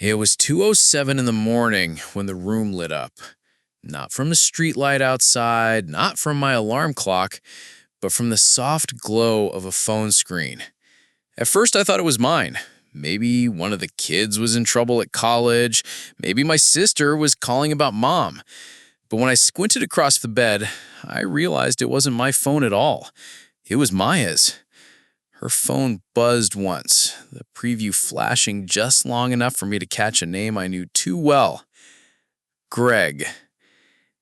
It was 2:07 in the morning when the room lit up. Not from the streetlight outside, not from my alarm clock, but from the soft glow of a phone screen. At first I thought it was mine. Maybe one of the kids was in trouble at college. Maybe my sister was calling about mom. But when I squinted across the bed, I realized it wasn't my phone at all. It was Maya's. Her phone buzzed once, the preview flashing just long enough for me to catch a name I knew too well. Greg.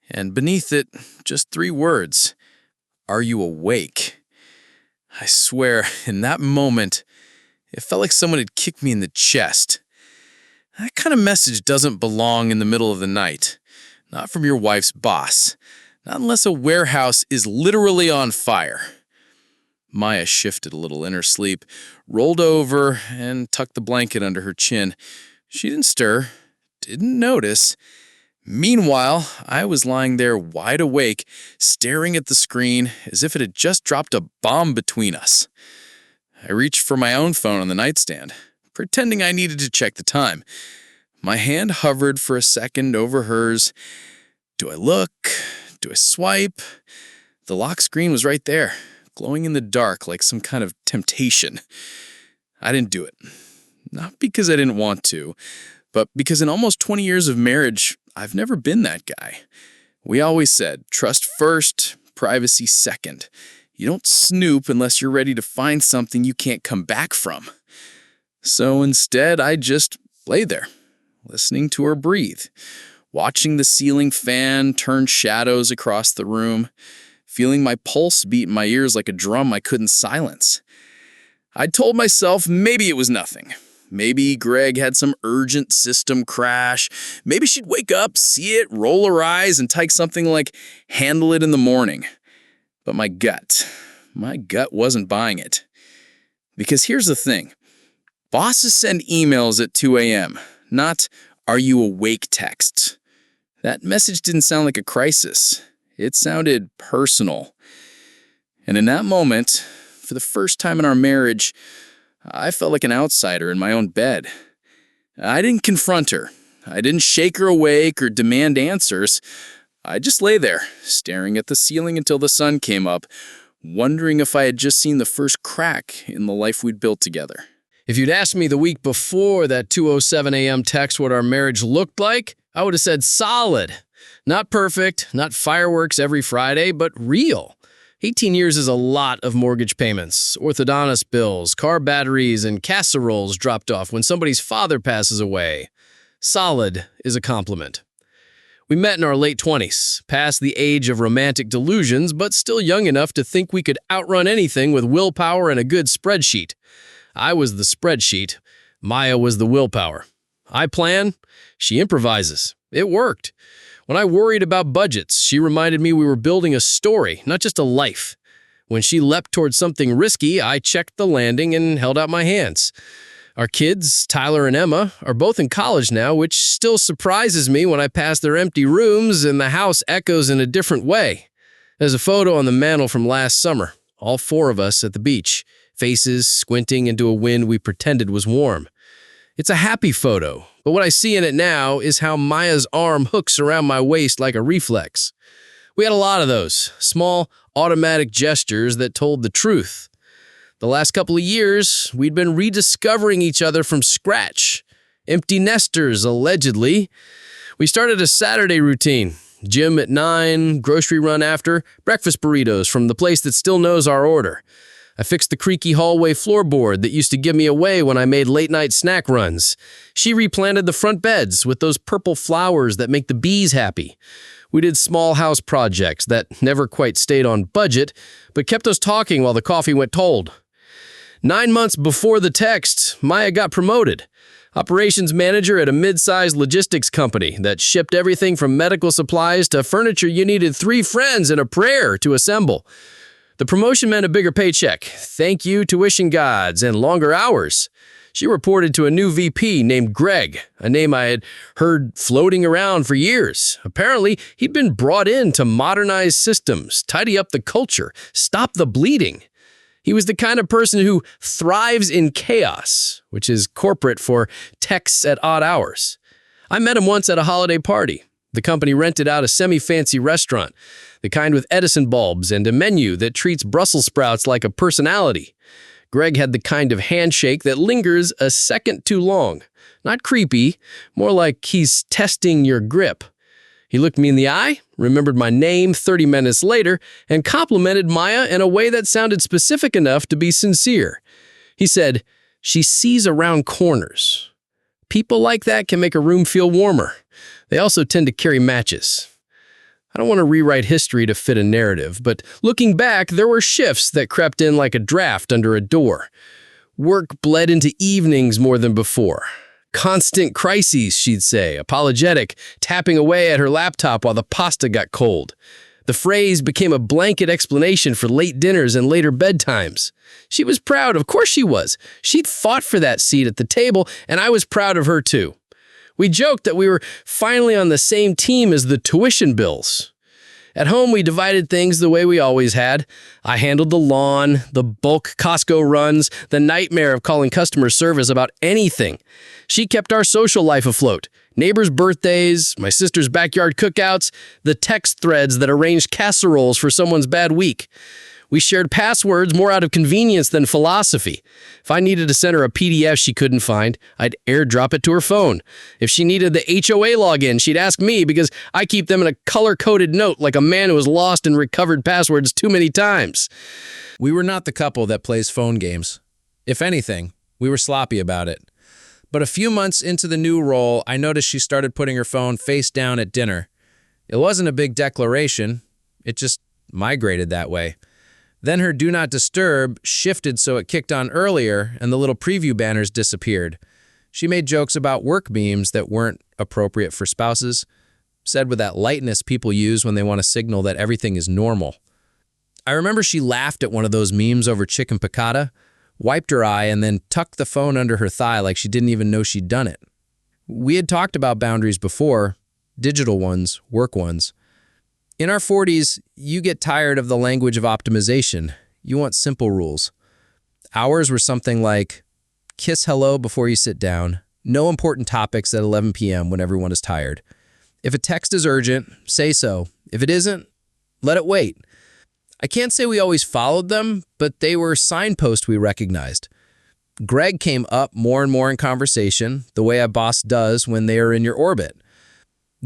And beneath it, just 3 words. Are you awake? I swear, in that moment, it felt like someone had kicked me in the chest. That kind of message doesn't belong in the middle of the night. Not from your wife's boss. Not unless a warehouse is literally on fire. Maya shifted a little in her sleep, rolled over, and tucked the blanket under her chin. She didn't stir, didn't notice. Meanwhile, I was lying there wide awake, staring at the screen as if it had just dropped a bomb between us. I reached for my own phone on the nightstand, pretending I needed to check the time. My hand hovered for a second over hers. Do I look? Do I swipe? The lock screen was right there, glowing in the dark like some kind of temptation. I didn't do it. Not because I didn't want to, but because in almost 20 years of marriage, I've never been that guy. We always said, trust first, privacy second. You don't snoop unless you're ready to find something you can't come back from. So instead, I just lay there, listening to her breathe, watching the ceiling fan turn shadows across the room, feeling my pulse beat in my ears like a drum I couldn't silence. I told myself maybe it was nothing. Maybe Greg had some urgent system crash. Maybe she'd wake up, see it, roll her eyes, and type something like, handle it in the morning. But my gut wasn't buying it. Because here's the thing. Bosses send emails at 2 a.m., not, are you awake texts. That message didn't sound like a crisis. It sounded personal. And in that moment, for the first time in our marriage, I felt like an outsider in my own bed. I didn't confront her. I didn't shake her awake or demand answers. I just lay there, staring at the ceiling until the sun came up, wondering if I had just seen the first crack in the life we'd built together. If you'd asked me the week before that 2:07 a.m. text what our marriage looked like, I would have said solid. Not perfect, not fireworks every Friday, but real. 18 years is a lot of mortgage payments, orthodontist bills, car batteries, and casseroles dropped off when somebody's father passes away. Solid is a compliment. We met in our late 20s, past the age of romantic delusions, but still young enough to think we could outrun anything with willpower and a good spreadsheet. I was the spreadsheet. Maya was the willpower. I plan. She improvises. It worked. When I worried about budgets, she reminded me we were building a story, not just a life. When she leapt towards something risky, I checked the landing and held out my hands. Our kids, Tyler and Emma, are both in college now, which still surprises me when I pass their empty rooms and the house echoes in a different way. There's a photo on the mantle from last summer, all 4 of us at the beach, faces squinting into a wind we pretended was warm. It's a happy photo, but what I see in it now is how Maya's arm hooks around my waist like a reflex. We had a lot of those, small, automatic gestures that told the truth. The last couple of years, we'd been rediscovering each other from scratch. Empty nesters, allegedly. We started a Saturday routine. Gym at 9, grocery run after, breakfast burritos from the place that still knows our order. I fixed the creaky hallway floorboard that used to give me away when I made late-night snack runs. She replanted the front beds with those purple flowers that make the bees happy. We did small house projects that never quite stayed on budget, but kept us talking while the coffee went cold. 9 months before the text, Maya got promoted. Operations manager at a mid-sized logistics company that shipped everything from medical supplies to furniture you needed 3 friends and a prayer to assemble. The promotion meant a bigger paycheck, thank you tuition gods, and longer hours. She reported to a new VP named Greg, a name I had heard floating around for years. Apparently, he'd been brought in to modernize systems, tidy up the culture, stop the bleeding. He was the kind of person who thrives in chaos, which is corporate for texts at odd hours. I met him once at a holiday party. The company rented out a semi-fancy restaurant, the kind with Edison bulbs and a menu that treats Brussels sprouts like a personality. Greg had the kind of handshake that lingers a second too long. Not creepy, more like he's testing your grip. He looked me in the eye, remembered my name 30 minutes later, and complimented Maya in a way that sounded specific enough to be sincere. He said, "She sees around corners." People like that can make a room feel warmer. They also tend to carry matches. I don't want to rewrite history to fit a narrative, but looking back, there were shifts that crept in like a draft under a door. Work bled into evenings more than before. Constant crises, she'd say, apologetic, tapping away at her laptop while the pasta got cold. The phrase became a blanket explanation for late dinners and later bedtimes. She was proud, of course she was. She'd fought for that seat at the table, and I was proud of her too. We joked that we were finally on the same team as the tuition bills. At home, we divided things the way we always had. I handled the lawn, the bulk Costco runs, the nightmare of calling customer service about anything. She kept our social life afloat. Neighbors' birthdays, my sister's backyard cookouts, the text threads that arranged casseroles for someone's bad week. We shared passwords more out of convenience than philosophy. If I needed to send her a PDF she couldn't find, I'd airdrop it to her phone. If she needed the HOA login, she'd ask me because I keep them in a color-coded note like a man who has lost and recovered passwords too many times. We were not the couple that plays phone games. If anything, we were sloppy about it. But a few months into the new role, I noticed she started putting her phone face down at dinner. It wasn't a big declaration. It just migrated that way. Then her do not disturb shifted so it kicked on earlier and the little preview banners disappeared. She made jokes about work memes that weren't appropriate for spouses, said with that lightness people use when they want to signal that everything is normal. I remember she laughed at one of those memes over chicken piccata, wiped her eye, and then tucked the phone under her thigh like she didn't even know she'd done it. We had talked about boundaries before, digital ones, work ones. In our 40s, you get tired of the language of optimization. You want simple rules. Ours were something like, kiss hello before you sit down, no important topics at 11 p.m. when everyone is tired. If a text is urgent, say so. If it isn't, let it wait. I can't say we always followed them, but they were signposts we recognized. Greg came up more and more in conversation, the way a boss does when they are in your orbit.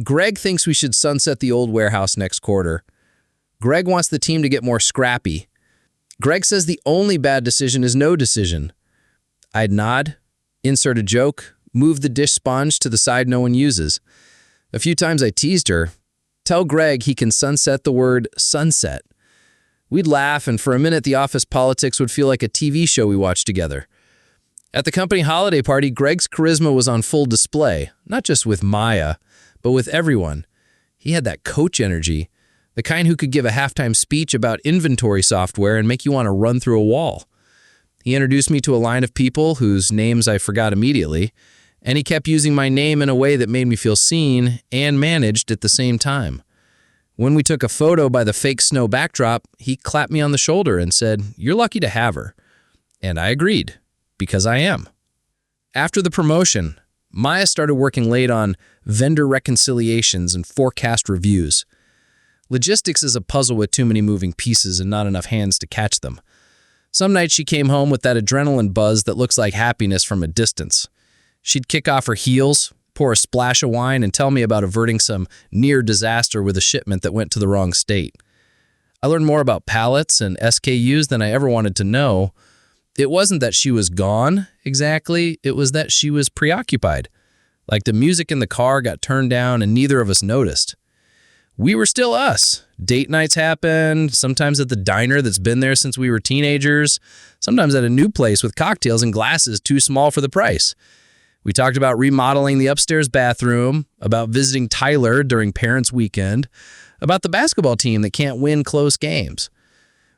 Greg thinks we should sunset the old warehouse next quarter. Greg wants the team to get more scrappy. Greg says the only bad decision is no decision. I'd nod, insert a joke, move the dish sponge to the side no one uses. A few times I teased her, tell Greg he can sunset the word sunset. We'd laugh, and for a minute the office politics would feel like a TV show we watched together. At the company holiday party, Greg's charisma was on full display, not just with Maya, but with everyone. He had that coach energy, the kind who could give a halftime speech about inventory software and make you want to run through a wall. He introduced me to a line of people whose names I forgot immediately, and he kept using my name in a way that made me feel seen and managed at the same time. When we took a photo by the fake snow backdrop, he clapped me on the shoulder and said, "You're lucky to have her." And I agreed, because I am. After the promotion, Maya started working late on vendor reconciliations and forecast reviews. Logistics is a puzzle with too many moving pieces and not enough hands to catch them. Some nights she came home with that adrenaline buzz that looks like happiness from a distance. She'd kick off her heels, pour a splash of wine, and tell me about averting some near disaster with a shipment that went to the wrong state. I learned more about pallets and SKUs than I ever wanted to know. It wasn't that she was gone, exactly. It was that she was preoccupied. Like the music in the car got turned down and neither of us noticed. We were still us. Date nights happened, sometimes at the diner that's been there since we were teenagers, sometimes at a new place with cocktails and glasses too small for the price. We talked about remodeling the upstairs bathroom, about visiting Tyler during parents' weekend, about the basketball team that can't win close games.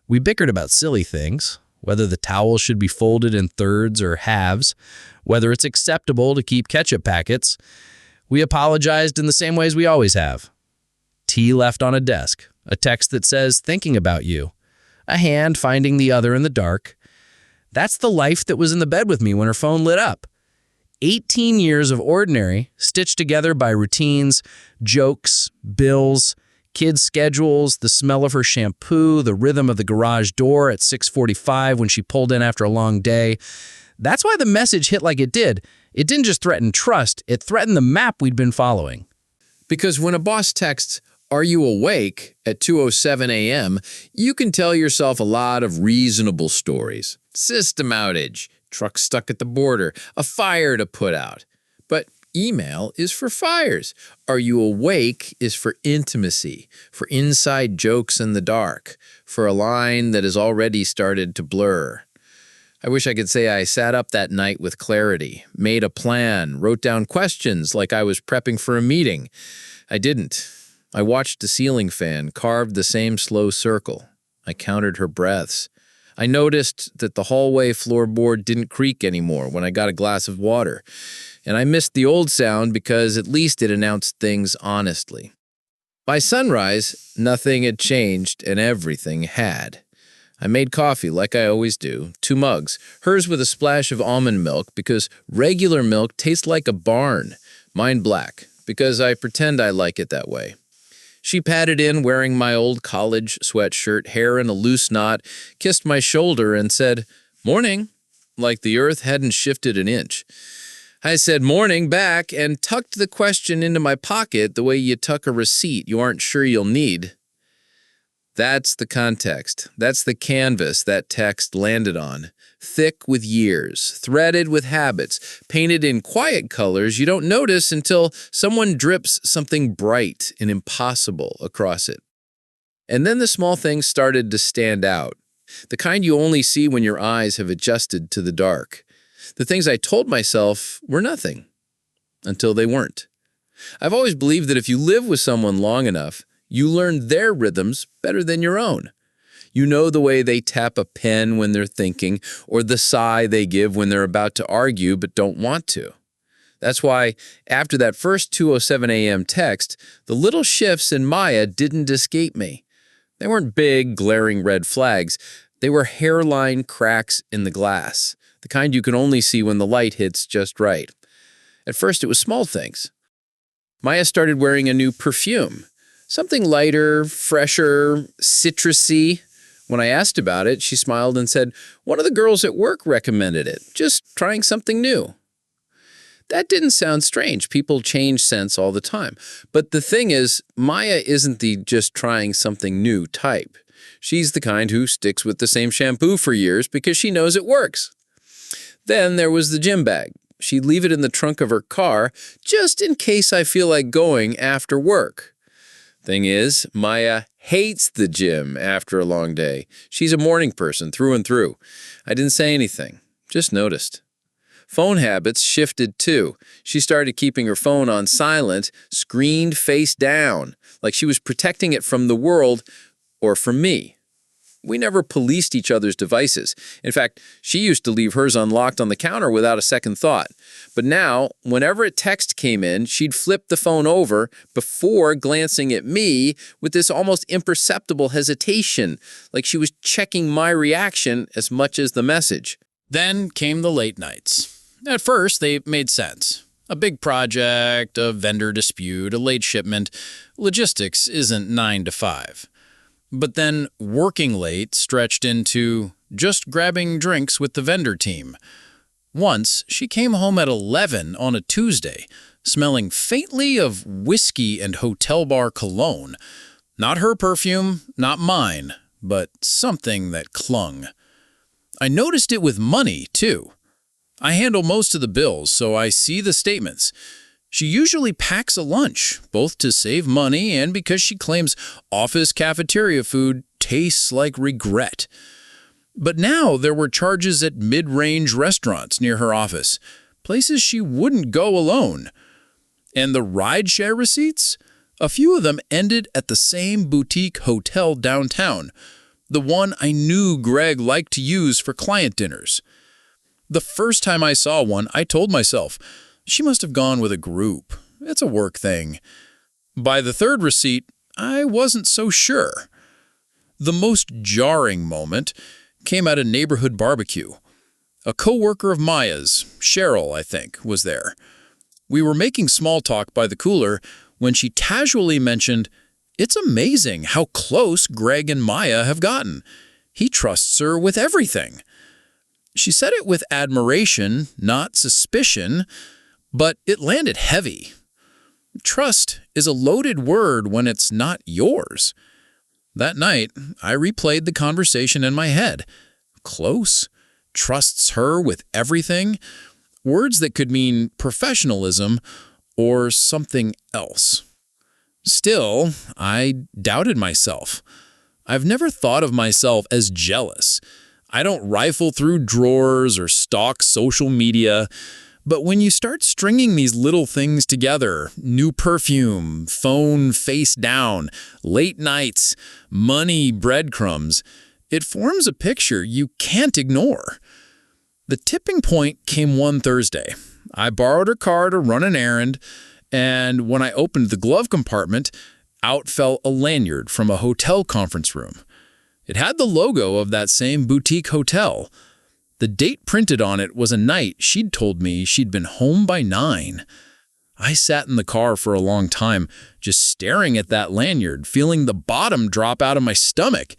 We bickered about silly things, whether the towel should be folded in thirds or halves, whether it's acceptable to keep ketchup packets. We apologized in the same ways we always have. Tea left on a desk, a text that says, "thinking about you," a hand finding the other in the dark. That's the life that was in the bed with me when her phone lit up. 18 years of ordinary, stitched together by routines, jokes, bills, kids' schedules, the smell of her shampoo, the rhythm of the garage door at 6:45 when she pulled in after a long day. That's why the message hit like it did. It didn't just threaten trust, it threatened the map we'd been following. Because when a boss texts, "Are you awake?" at 2:07 a.m., you can tell yourself a lot of reasonable stories. System outage, truck stuck at the border, a fire to put out. But email is for fires. "Are you awake?" is for intimacy, for inside jokes in the dark, for a line that has already started to blur. I wish I could say I sat up that night with clarity, made a plan, wrote down questions like I was prepping for a meeting. I didn't. I watched the ceiling fan carve the same slow circle. I counted her breaths. I noticed that the hallway floorboard didn't creak anymore when I got a glass of water. And I missed the old sound because at least it announced things honestly. By sunrise, nothing had changed and everything had. I made coffee like I always do, 2 mugs, hers with a splash of almond milk because regular milk tastes like a barn, mine black, because I pretend I like it that way. She padded in wearing my old college sweatshirt, hair in a loose knot, kissed my shoulder and said, "Morning," like the earth hadn't shifted an inch. I said morning back and tucked the question into my pocket the way you tuck a receipt you aren't sure you'll need. That's the context. That's the canvas that text landed on. Thick with years, threaded with habits, painted in quiet colors you don't notice until someone drips something bright and impossible across it. And then the small things started to stand out, the kind you only see when your eyes have adjusted to the dark. The things I told myself were nothing, until they weren't. I've always believed that if you live with someone long enough, you learn their rhythms better than your own. You know the way they tap a pen when they're thinking, or the sigh they give when they're about to argue but don't want to. That's why, after that first 2:07 a.m. text, the little shifts in Maya didn't escape me. They weren't big, glaring red flags. They were hairline cracks in the glass, the kind you can only see when the light hits just right. At first, it was small things. Maya started wearing a new perfume. Something lighter, fresher, citrusy. When I asked about it, she smiled and said, "One of the girls at work recommended it, just trying something new." That didn't sound strange. People change scents all the time. But the thing is, Maya isn't the just trying something new type. She's the kind who sticks with the same shampoo for years because she knows it works. Then there was the gym bag. She'd leave it in the trunk of her car just in case I feel like going after work. Thing is, Maya hates the gym after a long day. She's a morning person through and through. I didn't say anything, just noticed. Phone habits shifted too. She started keeping her phone on silent, screened face down, like she was protecting it from the world or from me. We never policed each other's devices. In fact, she used to leave hers unlocked on the counter without a second thought. But now, whenever a text came in, she'd flip the phone over before glancing at me with this almost imperceptible hesitation, like she was checking my reaction as much as the message. Then came the late nights. At first, they made sense. A big project, a vendor dispute, a late shipment. Logistics isn't 9 to 5. But then working late stretched into just grabbing drinks with the vendor team. Once, she came home at 11 on a Tuesday, smelling faintly of whiskey and hotel bar cologne. Not her perfume, not mine, but something that clung. I noticed it with money, too. I handle most of the bills, so I see the statements. She usually packs a lunch, both to save money and because she claims office cafeteria food tastes like regret. But now there were charges at mid-range restaurants near her office, places she wouldn't go alone. And the rideshare receipts? A few of them ended at the same boutique hotel downtown, the one I knew Greg liked to use for client dinners. The first time I saw one, I told myself, she must have gone with a group. It's a work thing. By the third receipt, I wasn't so sure. The most jarring moment came at a neighborhood barbecue. A coworker of Maya's, Cheryl, I think, was there. We were making small talk by the cooler when she casually mentioned, "It's amazing how close Greg and Maya have gotten. He trusts her with everything." She said it with admiration, not suspicion, but it landed heavy. Trust is a loaded word when it's not yours. That night, I replayed the conversation in my head. Close? Trusts her with everything? Words that could mean professionalism or something else. Still, I doubted myself. I've never thought of myself as jealous. I don't rifle through drawers or stalk social media. But when you start stringing these little things together, new perfume, phone face down, late nights, money breadcrumbs, it forms a picture you can't ignore. The tipping point came one Thursday. I borrowed her car to run an errand, and when I opened the glove compartment, out fell a lanyard from a hotel conference room. It had the logo of that same boutique hotel. The date printed on it was a night she'd told me she'd been home by 9. I sat in the car for a long time, just staring at that lanyard, feeling the bottom drop out of my stomach.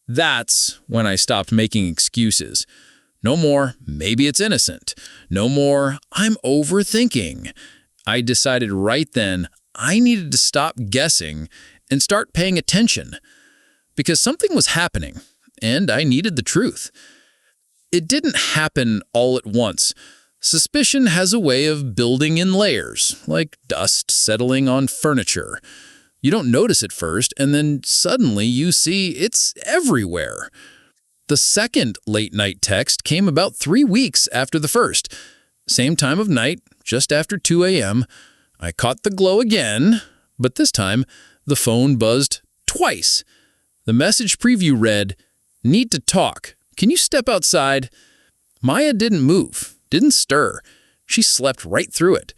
That's when I stopped making excuses. No more, maybe it's innocent. No more, I'm overthinking. I decided right then I needed to stop guessing and start paying attention. Because something was happening, and I needed the truth. It didn't happen all at once. Suspicion has a way of building in layers, like dust settling on furniture. You don't notice it first, and then suddenly you see it's everywhere. The second late-night text came about 3 weeks after the first. Same time of night, just after 2 a.m. I caught the glow again, but this time the phone buzzed twice. The message preview read, "Need to talk. Can you step outside?" Maya didn't move, didn't stir. She slept right through it.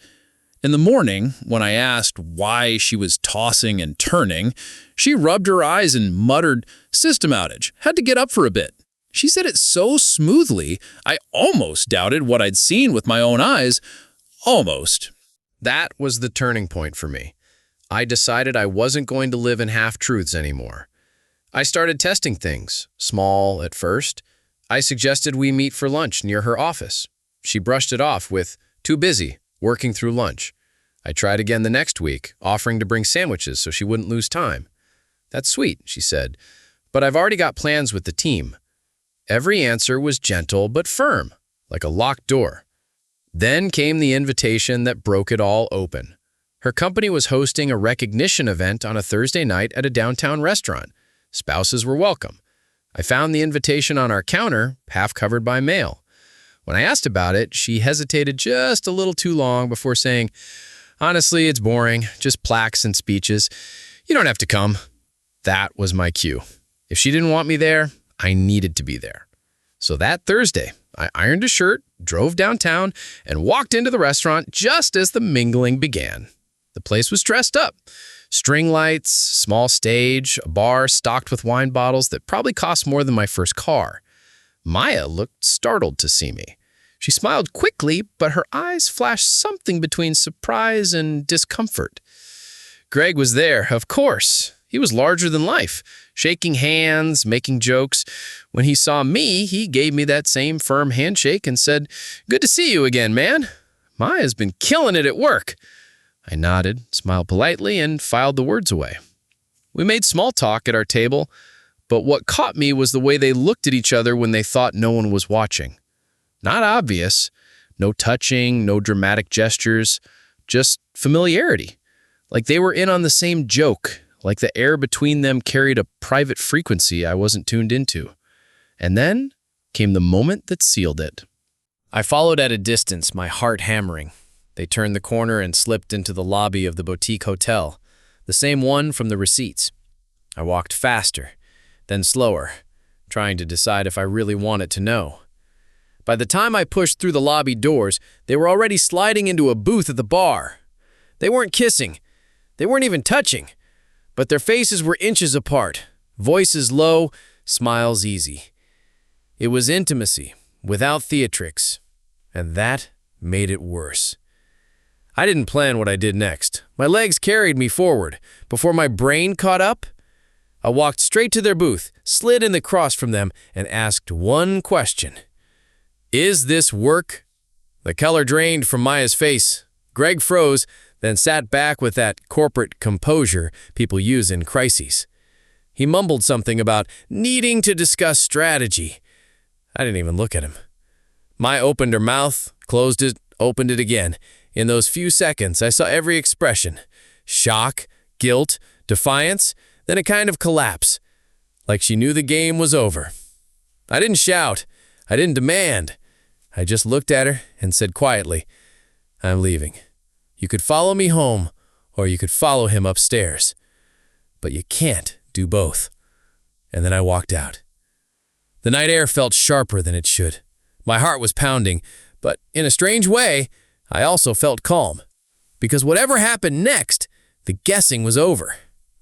In the morning, when I asked why she was tossing and turning, she rubbed her eyes and muttered, "System outage. Had to get up for a bit." She said it so smoothly, I almost doubted what I'd seen with my own eyes. Almost. That was the turning point for me. I decided I wasn't going to live in half-truths anymore. I started testing things, small at first. I suggested we meet for lunch near her office. She brushed it off with, "Too busy, working through lunch." I tried again the next week, offering to bring sandwiches so she wouldn't lose time. "That's sweet," she said, "but I've already got plans with the team." Every answer was gentle but firm, like a locked door. Then came the invitation that broke it all open. Her company was hosting a recognition event on a Thursday night at a downtown restaurant. Spouses were welcome. I found the invitation on our counter, half covered by mail. When I asked about it, she hesitated just a little too long before saying, "Honestly, it's boring, just plaques and speeches. You don't have to come." That was my cue. If she didn't want me there, I needed to be there. So that Thursday, I ironed a shirt, drove downtown, and walked into the restaurant just as the mingling began. The place was dressed up. String lights, small stage, a bar stocked with wine bottles that probably cost more than my first car. Maya looked startled to see me. She smiled quickly, but her eyes flashed something between surprise and discomfort. Greg was there, of course. He was larger than life, shaking hands, making jokes. When he saw me, he gave me that same firm handshake and said, "Good to see you again, man. Maya's been killing it at work." I nodded, smiled politely, and filed the words away. We made small talk at our table, but what caught me was the way they looked at each other when they thought no one was watching. Not obvious, no touching, no dramatic gestures, just familiarity. Like they were in on the same joke, like the air between them carried a private frequency I wasn't tuned into. And then came the moment that sealed it. I followed at a distance, my heart hammering. They turned the corner and slipped into the lobby of the boutique hotel, the same one from the receipts. I walked faster, then slower, trying to decide if I really wanted to know. By the time I pushed through the lobby doors, they were already sliding into a booth at the bar. They weren't kissing. They weren't even touching. But their faces were inches apart, Voices low, smiles easy. It was intimacy, without theatrics, and that made it worse. I didn't plan what I did next. My legs carried me forward. Before my brain caught up, I walked straight to their booth, slid in the cross from them, and asked one question. Is this work? The color drained from Maya's face. Greg froze, then sat back with that corporate composure people use in crises. He mumbled something about needing to discuss strategy. I didn't even look at him. Maya opened her mouth, closed it, opened it again. In those few seconds, I saw every expression. Shock, guilt, defiance, then a kind of collapse. Like she knew the game was over. I didn't shout. I didn't demand. I just looked at her and said quietly, I'm leaving. You could follow me home, or you could follow him upstairs. But you can't do both. And then I walked out. The night air felt sharper than it should. My heart was pounding, but in a strange way, I also felt calm. Because whatever happened next, the guessing was over.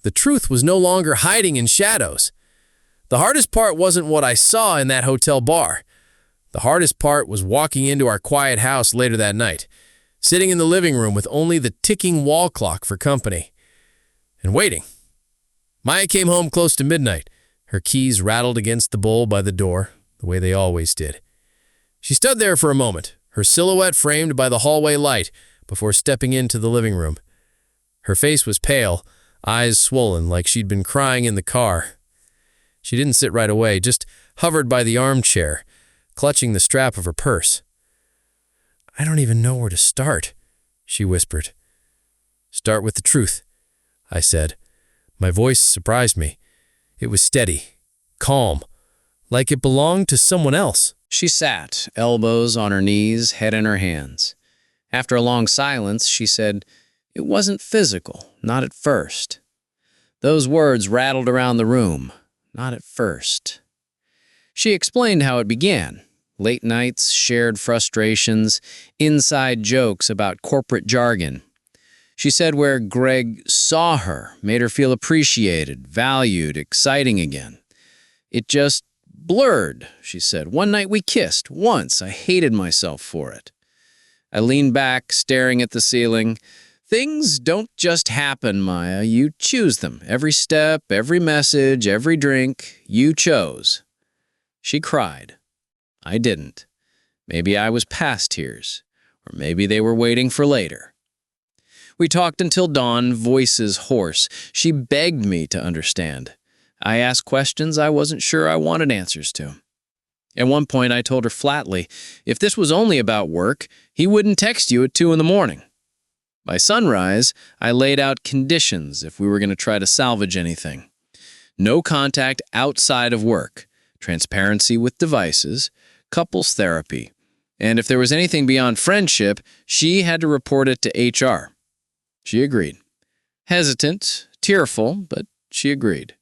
The truth was no longer hiding in shadows. The hardest part wasn't what I saw in that hotel bar. The hardest part was walking into our quiet house later that night, sitting in the living room with only the ticking wall clock for company, and waiting. Maya came home close to midnight. Her keys rattled against the bowl by the door, the way they always did. She stood there for a moment, her silhouette framed by the hallway light, before stepping into the living room. Her face was pale, eyes swollen like she'd been crying in the car. She didn't sit right away, just hovered by the armchair, clutching the strap of her purse. I don't even know where to start, she whispered. Start with the truth, I said. My voice surprised me. It was steady, calm, like it belonged to someone else. She sat, elbows on her knees, head in her hands. After a long silence, she said, It wasn't physical, not at first. Those words rattled around the room, not at first. She explained how it began. Late nights, shared frustrations, inside jokes about corporate jargon. She said where Greg saw her, made her feel appreciated, valued, exciting again. It just blurred, she said. One night we kissed, once. I hated myself for it. I leaned back, staring at the ceiling. Things don't just happen, Maya. You choose them. Every step, every message, every drink, you chose. She cried. I didn't. Maybe I was past tears, or maybe they were waiting for later. We talked until dawn, voices hoarse. She begged me to understand. I asked questions I wasn't sure I wanted answers to. At one point, I told her flatly, if this was only about work, he wouldn't text you at 2 a.m. By sunrise, I laid out conditions if we were going to try to salvage anything. No contact outside of work, transparency with devices, couples therapy, and if there was anything beyond friendship, she had to report it to HR. She agreed. Hesitant, tearful, but she agreed.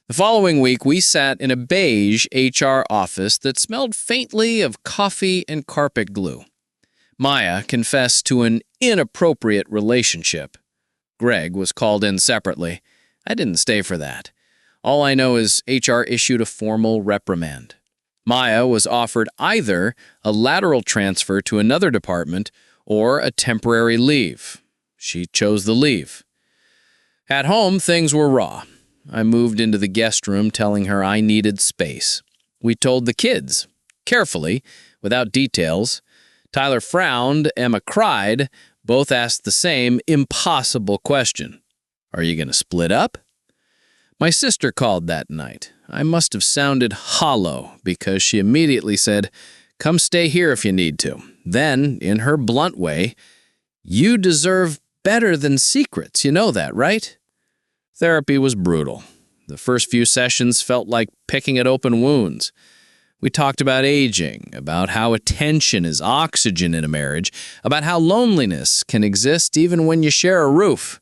The following week, we sat in a beige HR office that smelled faintly of coffee and carpet glue. Maya confessed to an inappropriate relationship. Greg was called in separately. I didn't stay for that. All I know is HR issued a formal reprimand. Maya was offered either a lateral transfer to another department or a temporary leave. She chose the leave. At home, things were raw. I moved into the guest room telling her I needed space. We told the kids, carefully, without details. Tyler frowned, Emma cried. Both asked the same impossible question. Are you going to split up? My sister called that night. I must have sounded hollow because she immediately said, come stay here if you need to. Then, in her blunt way, you deserve better than secrets. You know that, right? Therapy was brutal. The first few sessions felt like picking at open wounds. We talked about aging, about how attention is oxygen in a marriage, about how loneliness can exist even when you share a roof.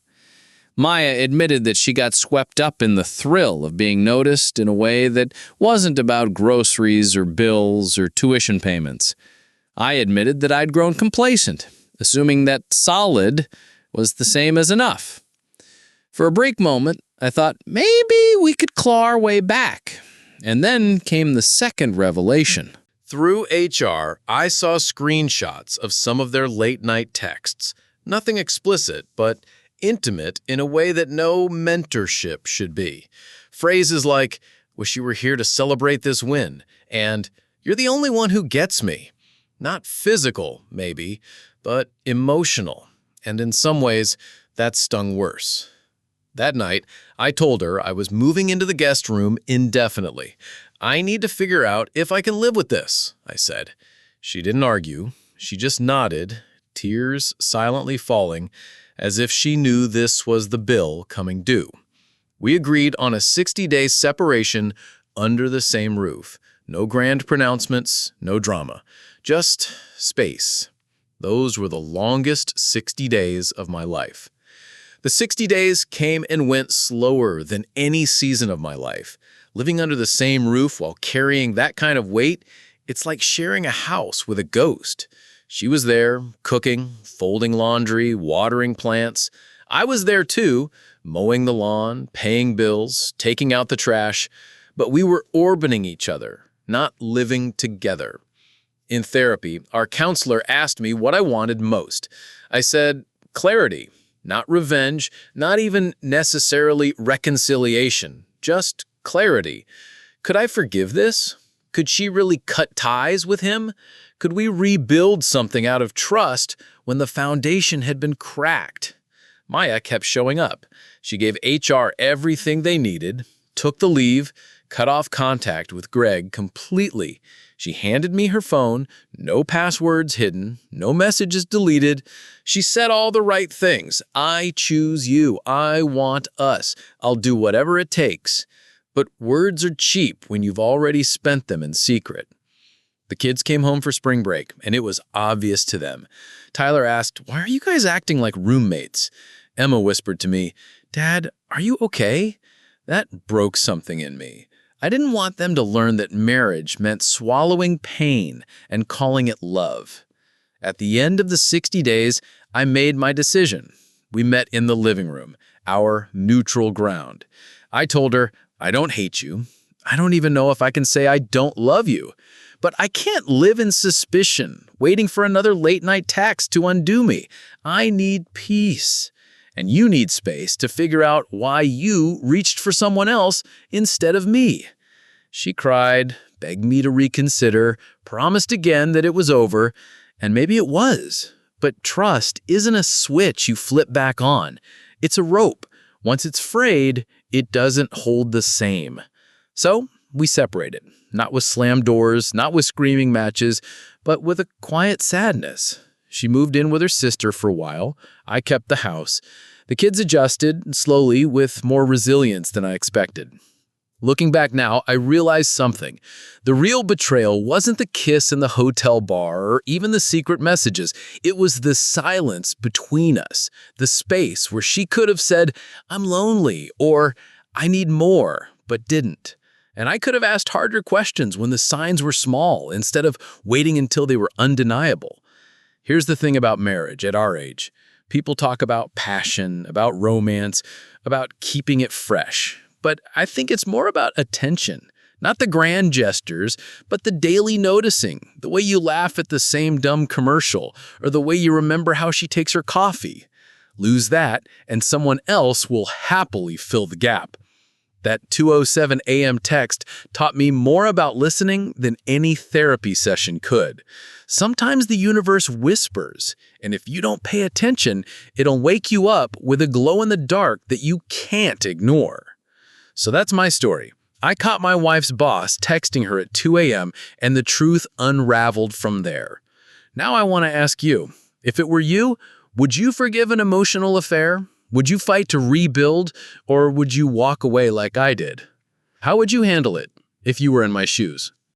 Maya admitted that she got swept up in the thrill of being noticed in a way that wasn't about groceries or bills or tuition payments. I admitted that I'd grown complacent, assuming that solid was the same as enough. For a brief moment, I thought maybe we could claw our way back. And then came the second revelation. Through HR, I saw screenshots of some of their late-night texts. Nothing explicit, but intimate in a way that no mentorship should be. Phrases like, "Wish you were here to celebrate this win," and "You're the only one who gets me." Not physical, maybe, but emotional. And in some ways, that stung worse. That night, I told her I was moving into the guest room indefinitely. "I need to figure out if I can live with this," I said. She didn't argue. She just nodded, tears silently falling, as if she knew this was the bill coming due. We agreed on a 60-day separation under the same roof. No grand pronouncements, no drama. Just space. Those were the longest 60 days of my life. The 60 days came and went slower than any season of my life. Living under the same roof while carrying that kind of weight, it's like sharing a house with a ghost. She was there, cooking, folding laundry, watering plants. I was there too, mowing the lawn, paying bills, taking out the trash. But we were orbiting each other, not living together. In therapy, our counselor asked me what I wanted most. I said, clarity, not revenge, not even necessarily reconciliation, just clarity. Could I forgive this? Could she really cut ties with him? Could we rebuild something out of trust when the foundation had been cracked? Maya kept showing up. She gave HR everything they needed, took the leave, cut off contact with Greg completely. She handed me her phone, no passwords hidden, no messages deleted. She said all the right things. "I choose you. I want us. I'll do whatever it takes." But words are cheap when you've already spent them in secret. The kids came home for spring break, and it was obvious to them. Tyler asked, "Why are you guys acting like roommates?" Emma whispered to me, "Dad, are you okay?" That broke something in me. I didn't want them to learn that marriage meant swallowing pain and calling it love. At the end of the 60 days, I made my decision. We met in the living room, our neutral ground. I told her, "I don't hate you. I don't even know if I can say I don't love you. But I can't live in suspicion, waiting for another late-night text to undo me. I need peace. And you need space to figure out why you reached for someone else instead of me." She cried, begged me to reconsider, promised again that it was over, and maybe it was. But trust isn't a switch you flip back on. It's a rope. Once it's frayed, it doesn't hold the same. So we separated, not with slammed doors, not with screaming matches, but with a quiet sadness. She moved in with her sister for a while. I kept the house. The kids adjusted, slowly, with more resilience than I expected. Looking back now, I realized something. The real betrayal wasn't the kiss in the hotel bar or even the secret messages. It was the silence between us, the space where she could have said, "I'm lonely," or "I need more," but didn't. And I could have asked harder questions when the signs were small instead of waiting until they were undeniable. Here's the thing about marriage at our age. People talk about passion, about romance, about keeping it fresh. But I think it's more about attention. Not the grand gestures, but the daily noticing, the way you laugh at the same dumb commercial, or the way you remember how she takes her coffee. Lose that, and someone else will happily fill the gap. That 2:07 a.m. text taught me more about listening than any therapy session could. Sometimes the universe whispers, and if you don't pay attention, it'll wake you up with a glow in the dark that you can't ignore. So that's my story. I caught my wife's boss texting her at 2 a.m., and the truth unraveled from there. Now I want to ask you, if it were you, would you forgive an emotional affair? Would you fight to rebuild, or would you walk away like I did? How would you handle it if you were in my shoes?